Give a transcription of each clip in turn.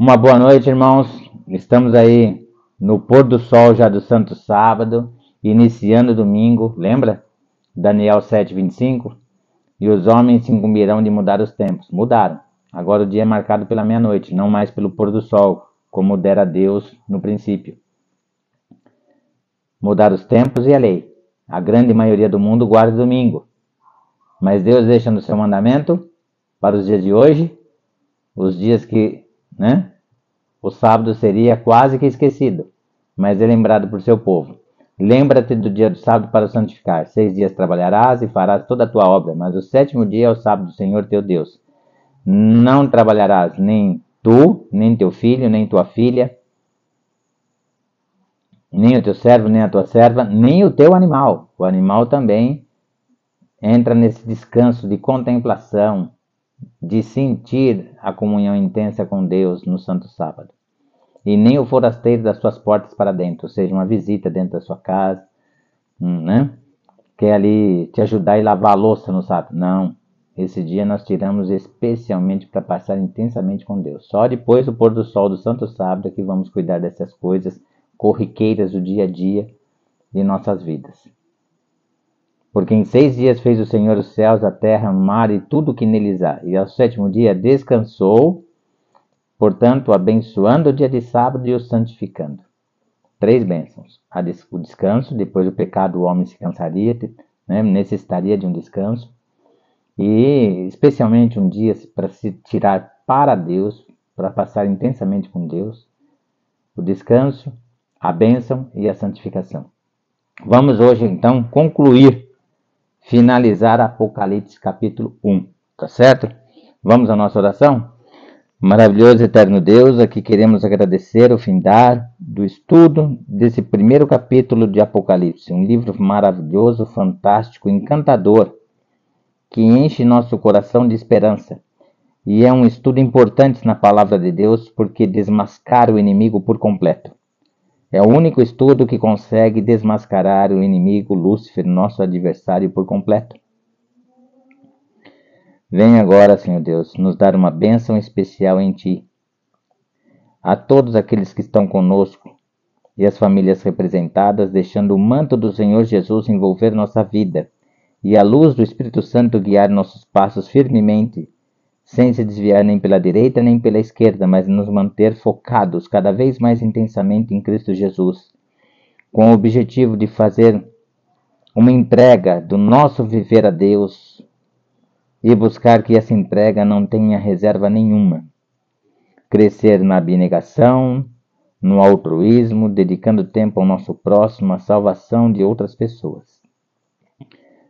Uma boa noite, irmãos. Estamos aí no pôr do sol já do Santo Sábado, iniciando o domingo. Lembra? Daniel 7:25. E os homens se incumbirão de mudar os tempos. Mudaram. Agora o dia é marcado pela meia-noite, não mais pelo pôr do sol, como dera Deus no princípio. Mudar os tempos e a lei. A grande maioria do mundo guarda o domingo. Mas Deus deixa no seu mandamento para os dias de hoje, os dias que, o sábado seria quase que esquecido, mas é lembrado por seu povo. Lembra-te do dia do sábado para o santificar. 6 dias trabalharás e farás toda a tua obra, mas o sétimo dia é o sábado do Senhor teu Deus. Não trabalharás nem tu, nem teu filho, nem tua filha, nem o teu servo, nem a tua serva, nem o teu animal. O animal também entra nesse descanso de contemplação, de sentir a comunhão intensa com Deus no Santo Sábado. E nem o forasteiro das suas portas para dentro, ou seja, uma visita dentro da sua casa, quer ali te ajudar e lavar a louça no sábado. Não, esse dia nós tiramos especialmente para passar intensamente com Deus. Só depois do pôr do sol do Santo Sábado é que vamos cuidar dessas coisas corriqueiras do dia a dia de nossas vidas. Porque em 6 dias fez o Senhor os céus, a terra, o mar e tudo o que neles há. E ao sétimo dia descansou, portanto, abençoando o dia de sábado e o santificando. 3 bênçãos. O descanso, depois do pecado o homem se cansaria, necessitaria de um descanso. E especialmente um dia para se tirar para Deus, para passar intensamente com Deus. O descanso, a bênção e a santificação. Vamos hoje então finalizar Apocalipse capítulo 1, tá certo? Vamos à nossa oração? Maravilhoso eterno Deus, aqui queremos agradecer o findar do estudo desse primeiro capítulo de Apocalipse, um livro maravilhoso, fantástico, encantador, que enche nosso coração de esperança. E é um estudo importante na palavra de Deus porque desmascara o inimigo por completo. É o único estudo que consegue desmascarar o inimigo Lúcifer, nosso adversário, por completo. Vem agora, Senhor Deus, nos dar uma bênção especial em Ti. A todos aqueles que estão conosco e as famílias representadas, deixando o manto do Senhor Jesus envolver nossa vida e a luz do Espírito Santo guiar nossos passos firmemente, sem se desviar nem pela direita nem pela esquerda, mas nos manter focados cada vez mais intensamente em Cristo Jesus, com o objetivo de fazer uma entrega do nosso viver a Deus e buscar que essa entrega não tenha reserva nenhuma. Crescer na abnegação, no altruísmo, dedicando tempo ao nosso próximo, à salvação de outras pessoas.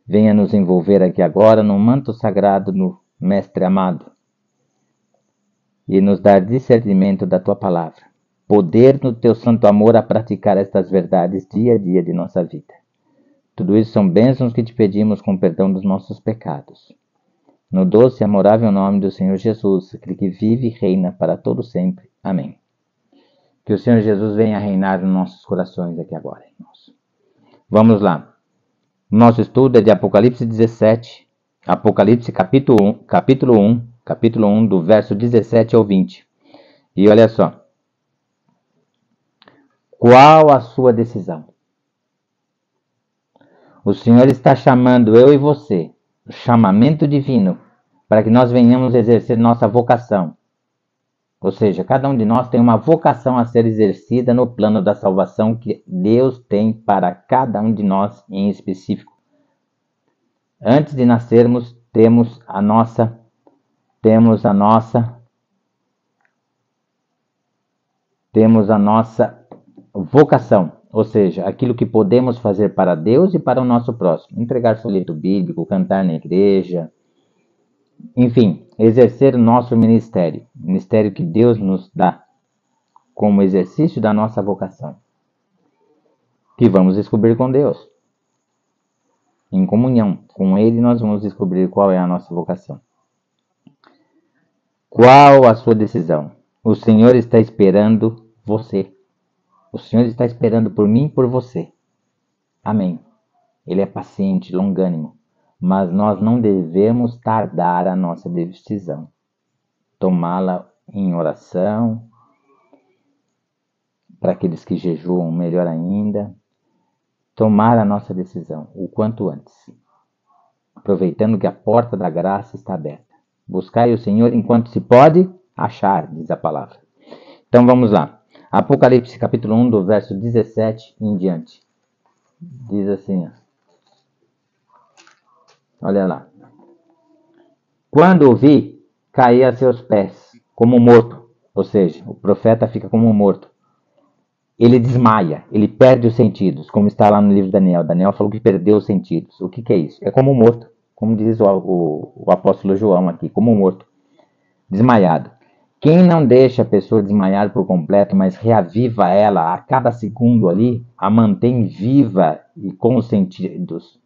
Venha nos envolver aqui agora no manto sagrado do Mestre amado e nos dar discernimento da Tua palavra. Poder no Teu santo amor a praticar estas verdades dia a dia de nossa vida. Tudo isso são bênçãos que Te pedimos com perdão dos nossos pecados. No doce e amorável nome do Senhor Jesus, aquele que vive e reina para todo sempre. Amém. Que o Senhor Jesus venha reinar nos nossos corações aqui agora, irmãos. Vamos lá. Nosso estudo é de Apocalipse 17, Apocalipse capítulo 1, do verso 17 ao 20. E olha só. Qual a sua decisão? O Senhor está chamando eu e você, o chamamento divino, para que nós venhamos exercer nossa vocação. Ou seja, cada um de nós tem uma vocação a ser exercida no plano da salvação que Deus tem para cada um de nós em específico. Antes de nascermos, temos a nossa vocação, ou seja, aquilo que podemos fazer para Deus e para o nosso próximo. Entregar folheto bíblico, cantar na igreja, enfim, exercer o nosso ministério que Deus nos dá como exercício da nossa vocação, que vamos descobrir com Deus. Em comunhão com Ele, nós vamos descobrir qual é a nossa vocação. Qual a sua decisão? O Senhor está esperando você. O Senhor está esperando por mim e por você. Amém. Ele é paciente, longânimo. Mas nós não devemos tardar a nossa decisão. Tomá-la em oração, para aqueles que jejuam, melhor ainda, tomar a nossa decisão o quanto antes, aproveitando que a porta da graça está aberta. Buscai o Senhor enquanto se pode achar, diz a palavra. Então vamos lá. Apocalipse capítulo 1, do verso 17 em diante. Diz assim, olha lá. Quando o vi, caí a seus pés, como morto. Ou seja, o profeta fica como morto. Ele desmaia, ele perde os sentidos, como está lá no livro de Daniel. Daniel falou que perdeu os sentidos. O que é isso? É como morto, como diz o apóstolo João aqui, como morto, desmaiado. Quem não deixa a pessoa desmaiar por completo, mas reaviva ela a cada segundo ali, a mantém viva e com os sentidos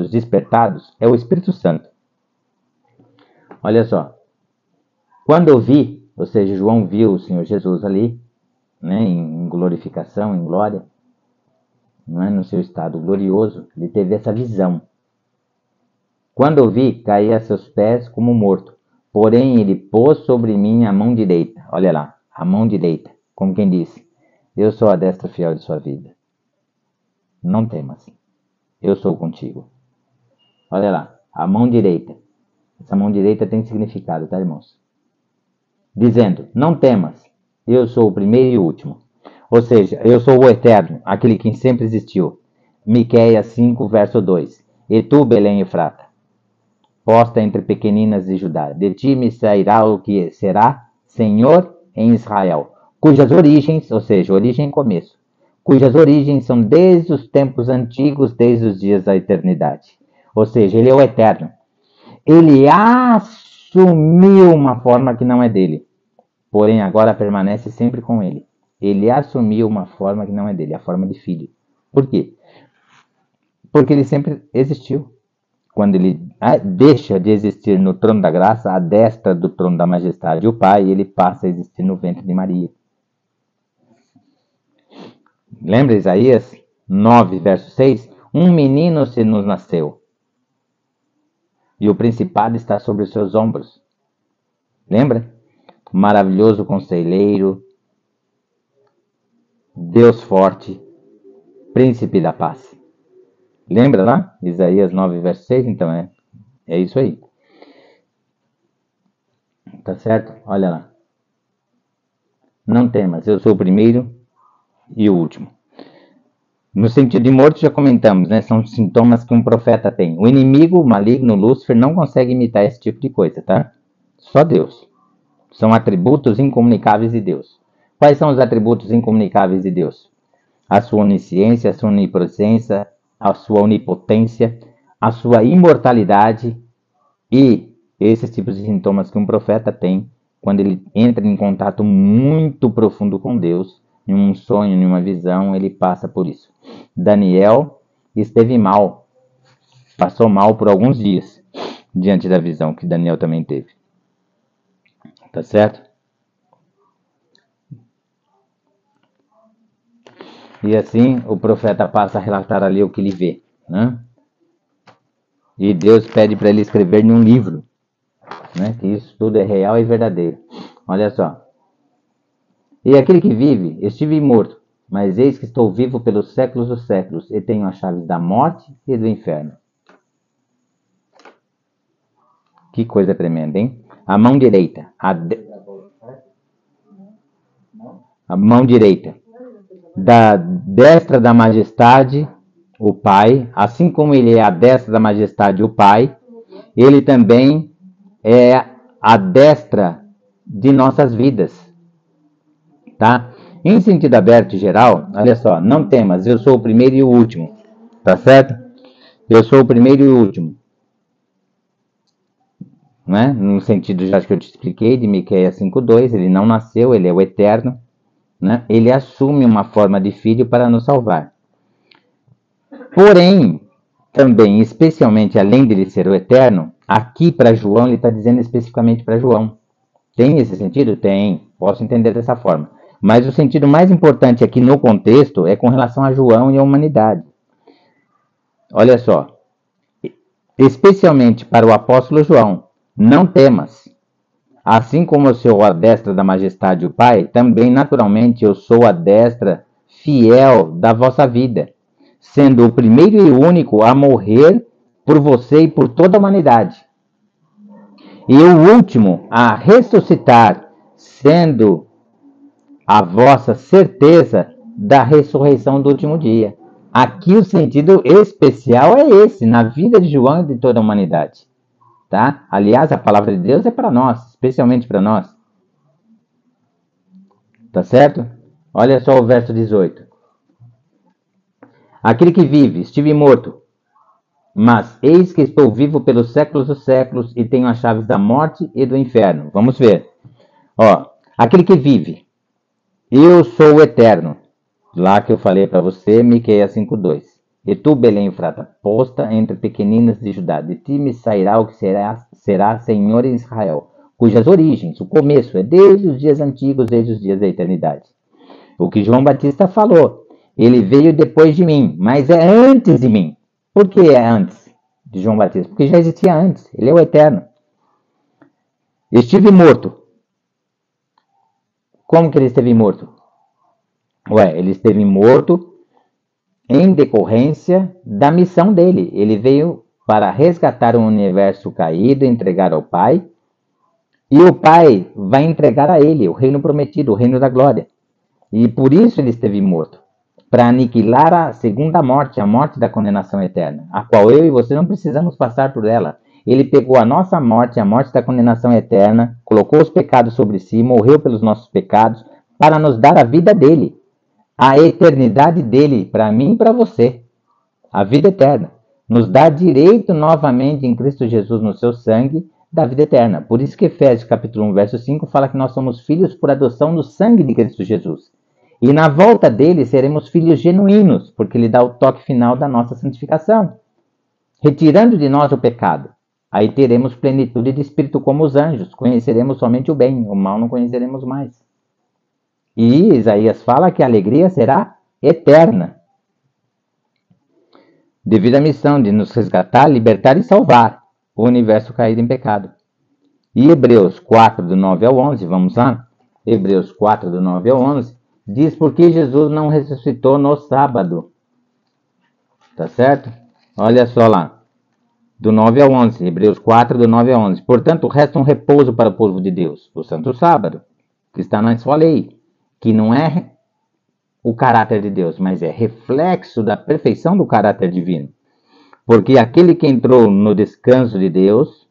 despertados, é o Espírito Santo. Olha só. Quando eu vi, ou seja, João viu o Senhor Jesus ali, né, em glorificação, em glória, não é, no seu estado glorioso, ele teve essa visão. Quando eu vi, caí a seus pés como morto. Porém, ele pôs sobre mim a mão direita. Olha lá, a mão direita. Como quem disse, eu sou a destra fiel de sua vida. Não temas, eu sou contigo. Olha lá, a mão direita. Essa mão direita tem significado, tá, irmãos? Dizendo, não temas, eu sou o primeiro e o último. Ou seja, eu sou o eterno, aquele que sempre existiu. Miqueias 5, verso 2. E tu, Belém Efrata, posta entre pequeninas de Judá, de ti me sairá o que será Senhor em Israel, cujas origens, ou seja, origem e começo, cujas origens são desde os tempos antigos, desde os dias da eternidade. Ou seja, ele é o eterno. Ele assumiu uma forma que não é dele, porém agora permanece sempre com ele. Ele assumiu uma forma que não é dele, a forma de filho. Por quê? Porque ele sempre existiu. Quando ele deixa de existir no trono da graça, à destra do trono da majestade, o Pai, ele passa a existir no ventre de Maria. Lembra Isaías 9, verso 6? Um menino se nos nasceu, e o principado está sobre os seus ombros. Lembra? Maravilhoso conselheiro, Deus forte, príncipe da paz. Lembra lá? Isaías 9, verso 6? Então é isso aí. Tá certo? Olha lá. Não temas, eu sou o primeiro e o último. No sentido de morto já comentamos, né? São sintomas que um profeta tem. O inimigo, o maligno, Lúcifer, não consegue imitar esse tipo de coisa, tá? Só Deus. São atributos incomunicáveis de Deus. Quais são os atributos incomunicáveis de Deus? A sua onisciência, a sua onipresença, a sua onipotência, a sua imortalidade e esses tipos de sintomas que um profeta tem quando ele entra em contato muito profundo com Deus, em um sonho, em uma visão, ele passa por isso. Daniel esteve mal, passou mal por alguns dias diante da visão que Daniel também teve. Tá certo? E assim o profeta passa a relatar ali o que ele vê, né? E Deus pede para ele escrever em um livro, né? Que isso tudo é real e verdadeiro. Olha só. E aquele que vive, estive morto, mas eis que estou vivo pelos séculos dos séculos, e tenho as chaves da morte e do inferno. Que coisa tremenda, hein? A mão direita. A mão direita. Da destra da majestade, o Pai, assim como ele é a destra da majestade, o Pai, ele também é a destra de nossas vidas, tá? Em sentido aberto e geral, olha só, não temas, eu sou o primeiro e o último, tá certo? Eu sou o primeiro e o último, né? No sentido já que eu te expliquei, de Miqueias 5:2, ele não nasceu, ele é o eterno, né? Ele assume uma forma de filho para nos salvar. Porém, também, especialmente além de ele ser o eterno, aqui para João, ele está dizendo especificamente para João. Tem esse sentido? Tem. Posso entender dessa forma. Mas o sentido mais importante aqui no contexto é com relação a João e a humanidade. Olha só. Especialmente para o apóstolo João, não temas. Assim como eu sou a destra da majestade do Pai, também naturalmente eu sou a destra fiel da vossa vida, sendo o primeiro e único a morrer por você e por toda a humanidade. E o último a ressuscitar, sendo a vossa certeza da ressurreição do último dia. Aqui o sentido especial é esse, na vida de João e de toda a humanidade. Tá? Aliás, a palavra de Deus é para nós, especialmente para nós. Tá certo? Olha só o verso 18. Aquele que vive, estive morto, mas eis que estou vivo pelos séculos dos séculos e tenho as chaves da morte e do inferno. Vamos ver. Ó, aquele que vive, eu sou o eterno. Lá que eu falei para você, Miqueias 5:2. E tu, Belém Efrata, posta entre pequeninas de Judá, de ti me sairá o que será Senhor em Israel, cujas origens, o começo, é desde os dias antigos, desde os dias da eternidade. O que João Batista falou, ele veio depois de mim, mas é antes de mim. Por que é antes de João Batista? Porque já existia antes, ele é o eterno. Estive morto. Como que ele esteve morto? Ele esteve morto em decorrência da missão dele. Ele veio para resgatar o universo caído, entregar ao Pai, e o Pai vai entregar a ele o reino prometido, o reino da glória. E por isso ele esteve morto, para aniquilar a segunda morte, a morte da condenação eterna, a qual eu e você não precisamos passar por ela. Ele pegou a nossa morte, a morte da condenação eterna, colocou os pecados sobre si, morreu pelos nossos pecados, para nos dar a vida dele, a eternidade dele, para mim e para você, a vida eterna. Nos dá direito novamente em Cristo Jesus, no seu sangue, da vida eterna. Por isso que Efésios capítulo 1, verso 5 fala que nós somos filhos por adoção no sangue de Cristo Jesus. E na volta dele seremos filhos genuínos, porque ele dá o toque final da nossa santificação, retirando de nós o pecado. Aí teremos plenitude de espírito como os anjos, conheceremos somente o bem, o mal não conheceremos mais. E Isaías fala que a alegria será eterna, devido à missão de nos resgatar, libertar e salvar o universo caído em pecado. E Hebreus 4, do 9 ao 11, vamos lá? Hebreus 4, do 9 ao 11, diz porque Jesus não ressuscitou no sábado. Tá certo? Olha só lá. Do 9 ao 11. Hebreus 4, do 9 ao 11. Portanto, resta um repouso para o povo de Deus. O santo sábado, que está na sua lei. Que não é o caráter de Deus, mas é reflexo da perfeição do caráter divino. Porque aquele que entrou no descanso de Deus,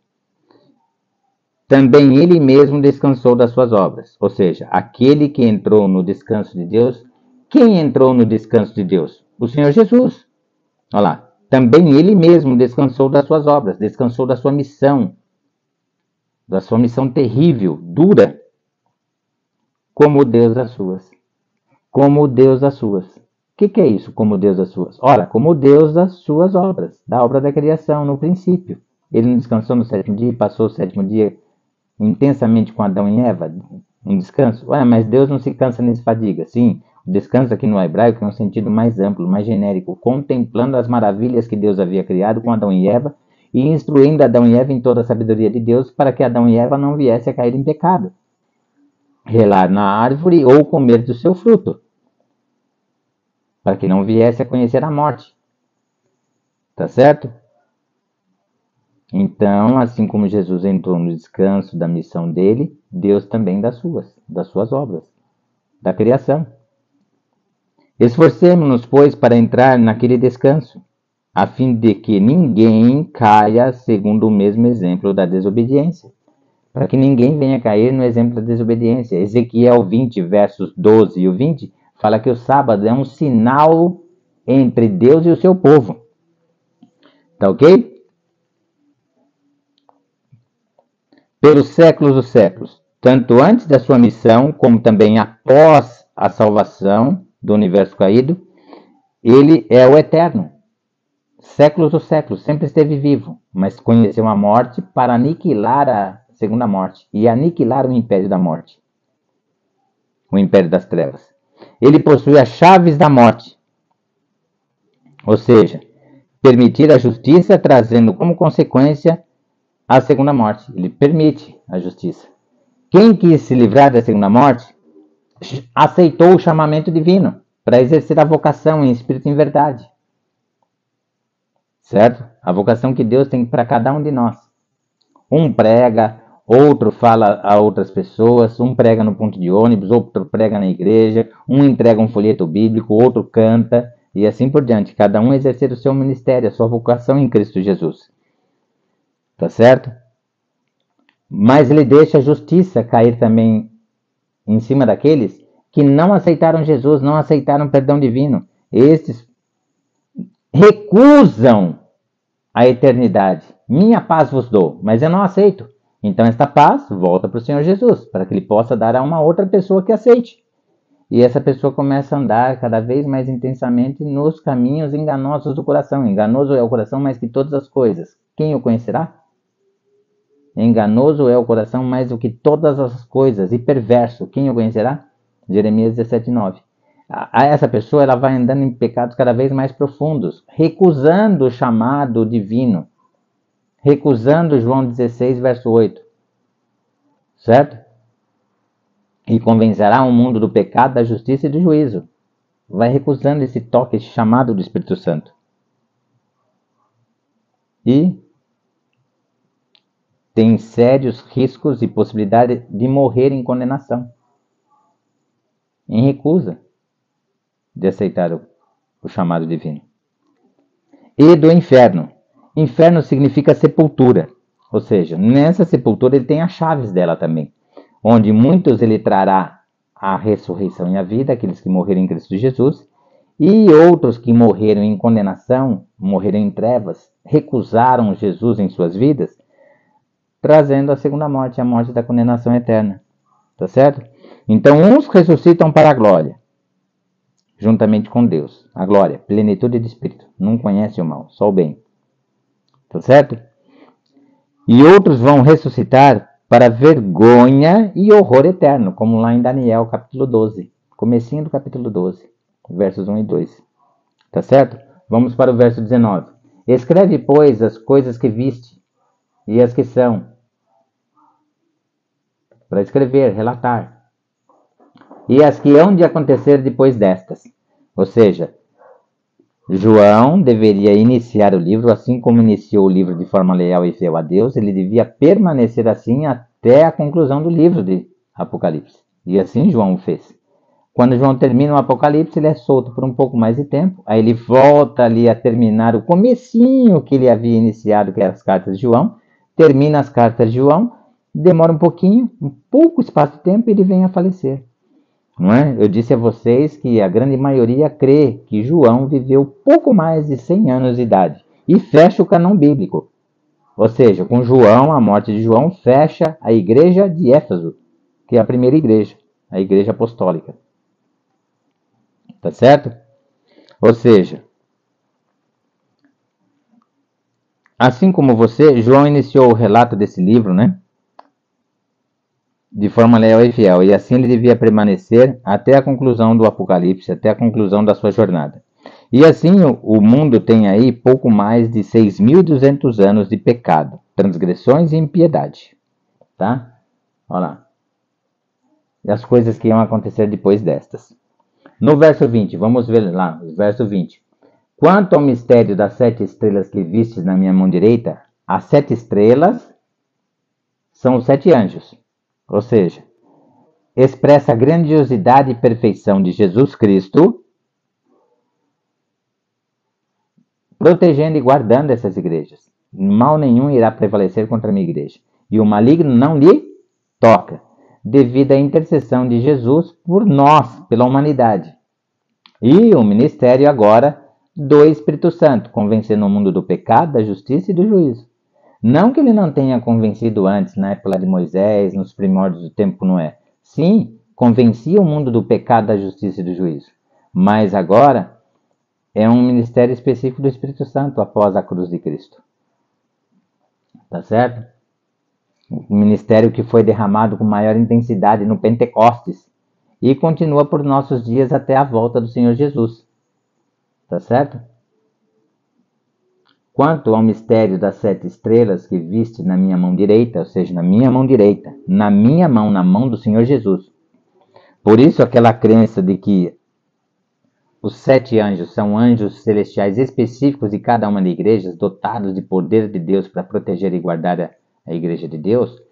também ele mesmo descansou das suas obras. Ou seja, aquele que entrou no descanso de Deus, quem entrou no descanso de Deus? O Senhor Jesus. Olha lá. Também ele mesmo descansou das suas obras, descansou da sua missão terrível, dura, como Deus das suas. Como Deus das suas. O que é isso, como Deus das suas? Ora, como Deus das suas obras, da obra da criação, no princípio. Ele não descansou no sétimo dia e passou o sétimo dia intensamente com Adão e Eva, um descanso? Mas Deus não se cansa nem se fadiga. Sim, o descanso aqui no hebraico é um sentido mais amplo, mais genérico, contemplando as maravilhas que Deus havia criado com Adão e Eva e instruindo Adão e Eva em toda a sabedoria de Deus para que Adão e Eva não viessem a cair em pecado, relar na árvore ou comer do seu fruto, para que não viesse a conhecer a morte. Tá certo? Então, assim como Jesus entrou no descanso da missão dele, Deus também das suas obras, da criação. Esforcemo-nos, pois, para entrar naquele descanso, a fim de que ninguém caia segundo o mesmo exemplo da desobediência. Para que ninguém venha cair no exemplo da desobediência. Ezequiel 20, versos 12 e o 20, fala que o sábado é um sinal entre Deus e o seu povo. Tá ok? Pelos séculos dos séculos, tanto antes da sua missão, como também após a salvação do universo caído, ele é o eterno. Séculos dos séculos, sempre esteve vivo, mas conheceu a morte para aniquilar a segunda morte e aniquilar o império da morte, o império das trevas. Ele possui as chaves da morte, ou seja, permitir a justiça, trazendo como consequência a segunda morte. Ele permite a justiça. Quem quis se livrar da segunda morte, aceitou o chamamento divino para exercer a vocação em espírito e em verdade. Certo? A vocação que Deus tem para cada um de nós. Um prega, outro fala a outras pessoas, um prega no ponto de ônibus, outro prega na igreja, um entrega um folheto bíblico, outro canta, e assim por diante. Cada um exercer o seu ministério, a sua vocação em Cristo Jesus. Tá certo? Mas ele deixa a justiça cair também em cima daqueles que não aceitaram Jesus, não aceitaram o perdão divino. Estes recusam a eternidade. Minha paz vos dou, mas eu não aceito. Então esta paz volta para o Senhor Jesus, para que ele possa dar a uma outra pessoa que aceite. E essa pessoa começa a andar cada vez mais intensamente nos caminhos enganosos do coração. Enganoso é o coração mais que todas as coisas. Quem o conhecerá? Enganoso é o coração mais do que todas as coisas, e perverso. Quem o conhecerá? Jeremias 17:9. Essa pessoa ela vai andando em pecados cada vez mais profundos, recusando o chamado divino, recusando João 16, verso 8. Certo? E convencerá o mundo do pecado, da justiça e do juízo. Vai recusando esse toque, esse chamado do Espírito Santo. E tem sérios riscos e possibilidade de morrer em condenação, em recusa de aceitar o chamado divino. E do inferno. Inferno significa sepultura, ou seja, nessa sepultura ele tem as chaves dela também, onde muitos ele trará a ressurreição e a vida, aqueles que morreram em Cristo Jesus, e outros que morreram em condenação, morreram em trevas, recusaram Jesus em suas vidas, trazendo a segunda morte, a morte da condenação eterna. Tá certo? Então, uns ressuscitam para a glória, juntamente com Deus. A glória, plenitude de espírito. Não conhece o mal, só o bem. Tá certo? E outros vão ressuscitar para vergonha e horror eterno, como lá em Daniel, capítulo 12. Comecinho do capítulo 12, versos 1 e 2. Tá certo? Vamos para o verso 19. Escreve, pois, as coisas que viste e as que são. Para escrever, relatar. E as que hão de acontecer depois destas. Ou seja, João deveria iniciar o livro, assim como iniciou o livro de forma leal e fiel a Deus, ele devia permanecer assim até a conclusão do livro de Apocalipse. E assim João o fez. Quando João termina o Apocalipse, ele é solto por um pouco mais de tempo, aí ele volta ali a terminar o comecinho que ele havia iniciado, que eram as cartas de João, termina as cartas de João, demora um pouquinho, um pouco espaço de tempo e ele vem a falecer. Não é? Eu disse a vocês que a grande maioria crê que João viveu pouco mais de 100 anos de idade e fecha o cânon bíblico. Ou seja, com João, a morte de João fecha a igreja de Éfeso, que é a primeira igreja, a igreja apostólica. Tá certo? Ou seja, assim como você, João iniciou o relato desse livro, né? De forma leal e fiel, e assim ele devia permanecer até a conclusão do Apocalipse, até a conclusão da sua jornada. E assim o mundo tem aí pouco mais de 6.200 anos de pecado, transgressões e impiedade. Tá? Olha lá. E as coisas que iam acontecer depois destas. No verso 20, vamos ver lá, verso 20. Quanto ao mistério das 7 estrelas que vistes na minha mão direita, as 7 estrelas são os 7 anjos. Ou seja, expressa a grandiosidade e perfeição de Jesus Cristo, protegendo e guardando essas igrejas. Mal nenhum irá prevalecer contra a minha igreja. E o maligno não lhe toca, devido à intercessão de Jesus por nós, pela humanidade. E o ministério agora do Espírito Santo, convencendo o mundo do pecado, da justiça e do juízo. Não que ele não tenha convencido antes, na época de Moisés, nos primórdios do tempo Noé. Sim, convencia o mundo do pecado, da justiça e do juízo. Mas agora é um ministério específico do Espírito Santo após a cruz de Cristo. Tá certo? Um ministério que foi derramado com maior intensidade no Pentecostes e continua por nossos dias até a volta do Senhor Jesus. Tá certo? Quanto ao mistério das 7 estrelas que viste na minha mão direita, ou seja, na minha mão direita, na minha mão, na mão do Senhor Jesus. Por isso aquela crença de que os 7 anjos são anjos celestiais específicos de cada uma das igrejas, dotados de poder de Deus para proteger e guardar a igreja de Deus,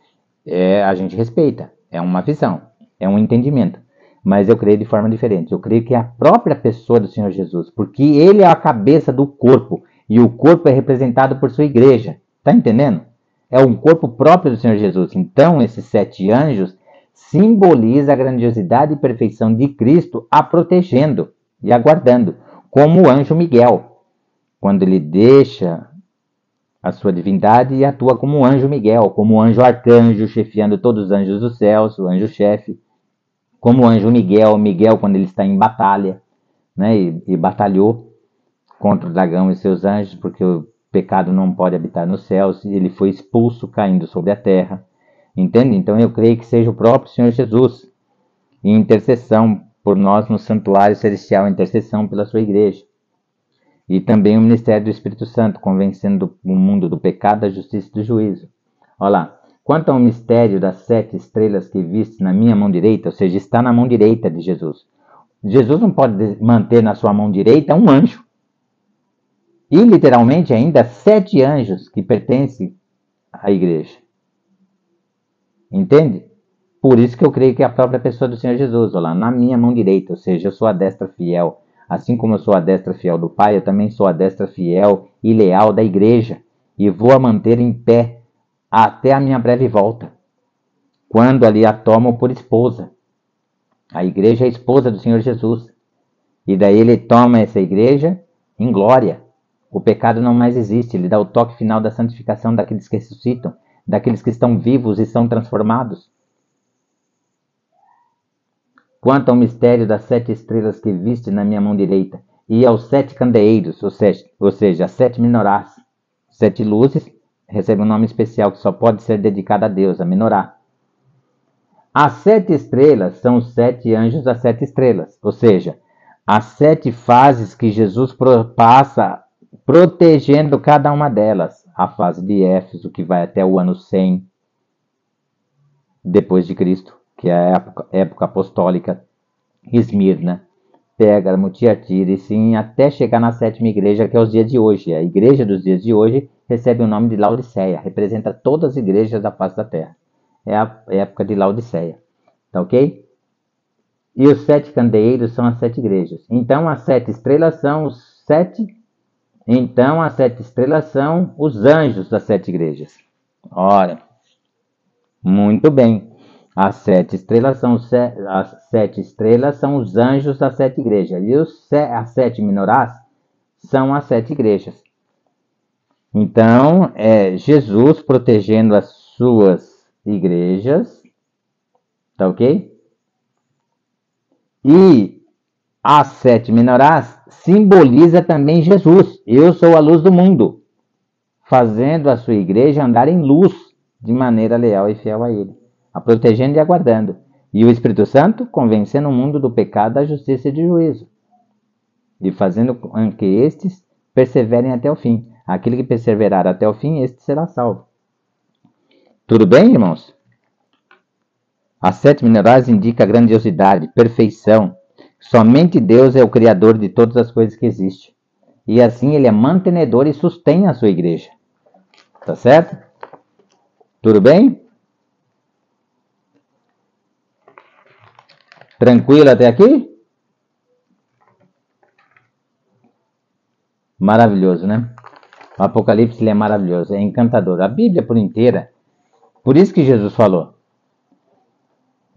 a gente respeita, é uma visão, é um entendimento. Mas eu creio de forma diferente. Eu creio que é a própria pessoa do Senhor Jesus, porque Ele é a cabeça do corpo, e o corpo é representado por sua igreja. Está entendendo? É um corpo próprio do Senhor Jesus. Então, esses 7 anjos simbolizam a grandiosidade e perfeição de Cristo a protegendo e aguardando, como o anjo Miguel, quando ele deixa a sua divindade e atua como o anjo Miguel, como o anjo arcanjo, chefiando todos os anjos dos céus, o anjo-chefe, como o anjo Miguel quando ele está em batalha, né, e batalhou contra o dragão e seus anjos, porque o pecado não pode habitar nos céus, e ele foi expulso caindo sobre a terra. Entende? Então eu creio que seja o próprio Senhor Jesus, em intercessão por nós no santuário celestial, intercessão pela sua igreja. E também o ministério do Espírito Santo, convencendo o mundo do pecado, da justiça e do juízo. Olha lá. Quanto ao mistério das 7 estrelas que viste na minha mão direita, ou seja, está na mão direita de Jesus. Jesus não pode manter na sua mão direita um anjo. E literalmente ainda 7 anjos que pertencem à igreja. Entende? Por isso que eu creio que é a própria pessoa do Senhor Jesus, olha lá, na minha mão direita, ou seja, eu sou a destra fiel. Assim como eu sou a destra fiel do Pai, eu também sou a destra fiel e leal da igreja. E vou a manter em pé até a minha breve volta, quando ali a tomam por esposa. A igreja é a esposa do Senhor Jesus. E daí ele toma essa igreja em glória. O pecado não mais existe. Ele dá o toque final da santificação daqueles que ressuscitam, daqueles que estão vivos e são transformados. Quanto ao mistério das 7 estrelas que viste na minha mão direita, e aos 7 candeeiros, ou seja, as 7 menorás, 7 luzes, recebe um nome especial que só pode ser dedicado a Deus, a menorá. As 7 estrelas são os 7 anjos das 7 estrelas, ou seja, as 7 fases que Jesus passa protegendo cada uma delas. A fase de Éfeso, que vai até o ano 100 depois de Cristo, que é a época apostólica, Esmirna, Pérgamo, Tiatira, e sim, até chegar na 7ª igreja, que é os dias de hoje. A igreja dos dias de hoje recebe o nome de Laodiceia, representa todas as igrejas da face da terra. É a época de Laodiceia, tá ok? E os 7 candeeiros são as 7 igrejas. Então as 7 estrelas são os 7... Então as 7 estrelas são os anjos das 7 igrejas. Ora, muito bem. As 7 estrelas são os anjos das 7 igrejas. E as 7 menorás são as 7 igrejas. Então, é Jesus protegendo as suas igrejas. Tá ok? E as 7 menorás simboliza também Jesus. Eu sou a luz do mundo. Fazendo a sua igreja andar em luz de maneira leal e fiel a Ele. A protegendo e aguardando. E o Espírito Santo convencendo o mundo do pecado, da justiça e do juízo. E fazendo com que estes perseverem até o fim. Aquele que perseverar até o fim, este será salvo. Tudo bem, irmãos? As 7 menorás indicam a grandiosidade, perfeição. Somente Deus é o Criador de todas as coisas que existem. E assim Ele é mantenedor e sustém a sua igreja. Tá certo? Tudo bem? Tranquilo até aqui? Maravilhoso, né? O Apocalipse ele é maravilhoso, é encantador. A Bíblia por inteira. Por isso que Jesus falou.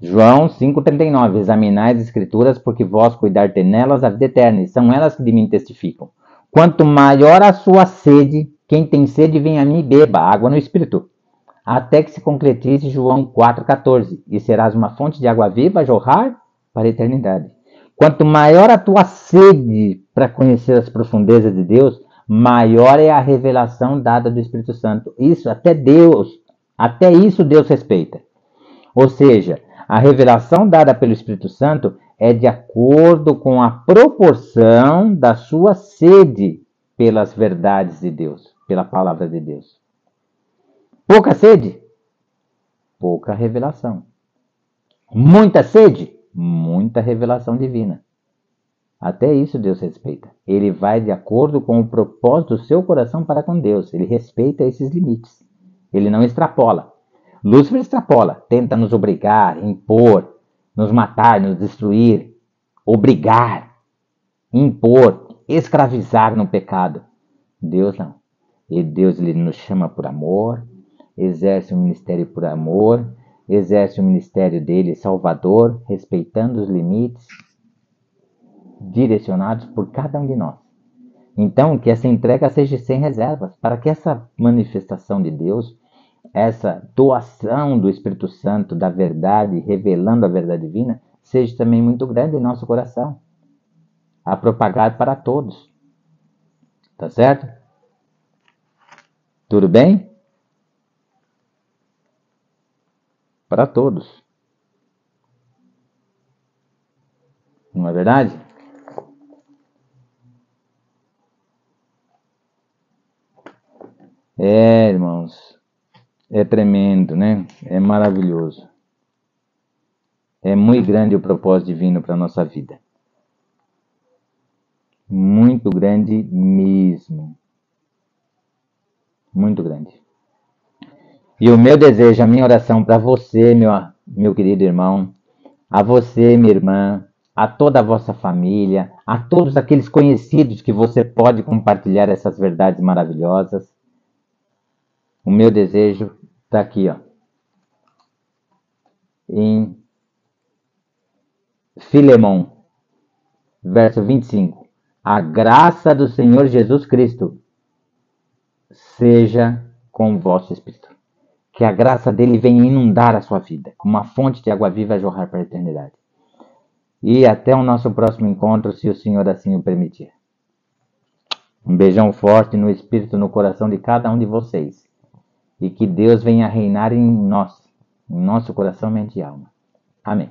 João 5,39. Examinai as Escrituras, porque vós cuidar nelas a vida eterna, e são elas que de mim testificam. Quanto maior a sua sede, quem tem sede vem a mim e beba água no Espírito, até que se concretize João 4,14. E serás uma fonte de água viva a jorrar para a eternidade. Quanto maior a tua sede para conhecer as profundezas de Deus, maior é a revelação dada do Espírito Santo. Isso, até isso Deus respeita. Ou seja, a revelação dada pelo Espírito Santo é de acordo com a proporção da sua sede pelas verdades de Deus. pela palavra de Deus. Pouca sede? Pouca revelação. Muita sede? Muita revelação divina. Até isso Deus respeita. Ele vai de acordo com o propósito do seu coração para com Deus. Ele respeita esses limites. Ele não extrapola. Lúcifer extrapola, tenta nos obrigar, impor, nos matar, nos destruir, obrigar, impor, escravizar no pecado. Deus não. E Deus ele nos chama por amor, exerce o ministério por amor, exerce o ministério dele salvador, respeitando os limites direcionados por cada um de nós. Então, que essa entrega seja sem reservas, para que essa manifestação de Deus, essa doação do Espírito Santo, da verdade, revelando a verdade divina, seja também muito grande em nosso coração, a propagar para todos. Tá certo? Tudo bem? Para todos. Não é verdade? Irmãos, é tremendo, né? É maravilhoso. É muito grande o propósito divino para a nossa vida. Muito grande mesmo. Muito grande. E o meu desejo, a minha oração para você, meu querido irmão, a você, minha irmã, a toda a vossa família, a todos aqueles conhecidos que você pode compartilhar essas verdades maravilhosas. O meu desejo está aqui, ó, em Filemão, verso 25. A graça do Senhor Jesus Cristo seja com o vosso espírito. Que a graça dele venha inundar a sua vida, como uma fonte de água viva a jorrar para a eternidade. E até o nosso próximo encontro, se o Senhor assim o permitir. Um beijão forte no espírito, no coração de cada um de vocês. E que Deus venha reinar em nós, em nosso coração, mente e alma. Amém.